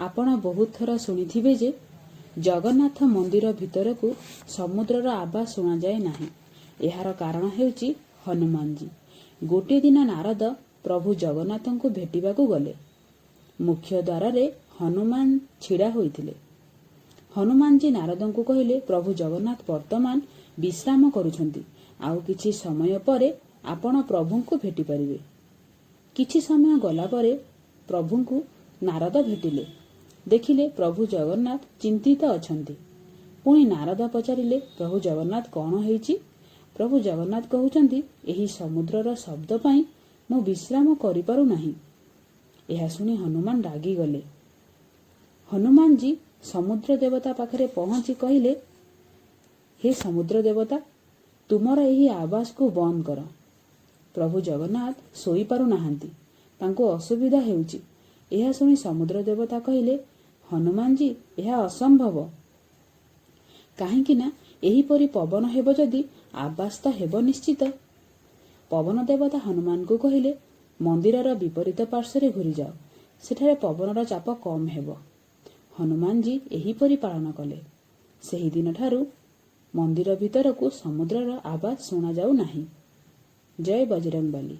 ଆପଣ ବହୁତ ଥର ଶୁଣିଥିବେ ଯେ ଜଗନ୍ନାଥ ମନ୍ଦିର ଭିତରକୁ ସମୁଦ୍ରର ଆବାଜ ଶୁଣାଯାଏ ନାହିଁ। ଏହାର କାରଣ ହେଉଛି ହନୁମାନଜୀ। ଗୋଟିଏ ଦିନ ନାରଦ ପ୍ରଭୁ ଜଗନ୍ନାଥଙ୍କୁ ଭେଟିବାକୁ ଗଲେ। ମୁଖ୍ୟ ଦ୍ୱାରରେ ହନୁମାନ ଛିଡ଼ା ହୋଇଥିଲେ। ହନୁମାନଜୀ ନାରଦଙ୍କୁ କହିଲେ, ପ୍ରଭୁ ଜଗନ୍ନାଥ ବର୍ତ୍ତମାନ ବିଶ୍ରାମ କରୁଛନ୍ତି। ଆଉ କିଛି ସମୟ ପରେ ଆପଣ ପ୍ରଭୁଙ୍କୁ ଭେଟିପାରିବେ। କିଛି ସମୟ ଗଲା ପରେ ପ୍ରଭୁଙ୍କୁ ନାରଦ ଭେଟିଲେ। ଦେଖିଲେ ପ୍ରଭୁ ଜଗନ୍ନାଥ ଚିନ୍ତିତ ଅଛନ୍ତି। ପୁଣି ନାରଦ ପଚାରିଲେ, ପ୍ରଭୁ ଜଗନ୍ନାଥ କ'ଣ ହେଇଛି? ପ୍ରଭୁ ଜଗନ୍ନାଥ କହୁଛନ୍ତି, ଏହି ସମୁଦ୍ରର ଶବ୍ଦ ପାଇଁ ମୁଁ ବିଶ୍ରାମ କରିପାରୁନାହିଁ। ଏହା ଶୁଣି ହନୁମାନ ରାଗିଗଲେ। ହନୁମାନଜୀ ସମୁଦ୍ର ଦେବତା ପାଖରେ ପହଞ୍ଚି କହିଲେ, ହେ ସମୁଦ୍ର ଦେବତା, ତୁମର ଏହି ଆବାଜକୁ ବନ୍ଦ କର। ପ୍ରଭୁ ଜଗନ୍ନାଥ ଶୋଇପାରୁନାହାନ୍ତି, ତାଙ୍କୁ ଅସୁବିଧା ହେଉଛି। ଏହା ଶୁଣି ସମୁଦ୍ର ଦେବତା କହିଲେ, ହନୁମାନଜୀ, ଏହା ଅସମ୍ଭବ। କାହିଁକି ନା ଏହିପରି ପବନ ହେବ ଯଦି ଆବାଜ ତ ହେବ ନିଶ୍ଚିତ। ପବନ ଦେବତା ହନୁମାନଙ୍କୁ କହିଲେ, ମନ୍ଦିରର ବିପରୀତ ପାର୍ଶ୍ୱରେ ଘୂରିଯାଅ, ସେଠାରେ ପବନର ଚାପ କମ୍ ହେବ। ହନୁମାନଜୀ ଏହିପରି ପାଳନ କଲେ। ସେହିଦିନଠାରୁ ମନ୍ଦିର ଭିତରକୁ ସମୁଦ୍ରର ଆବାଜ ଶୁଣାଯାଉ ନାହିଁ। ଜୟ ବଜରଙ୍ଗବଲି।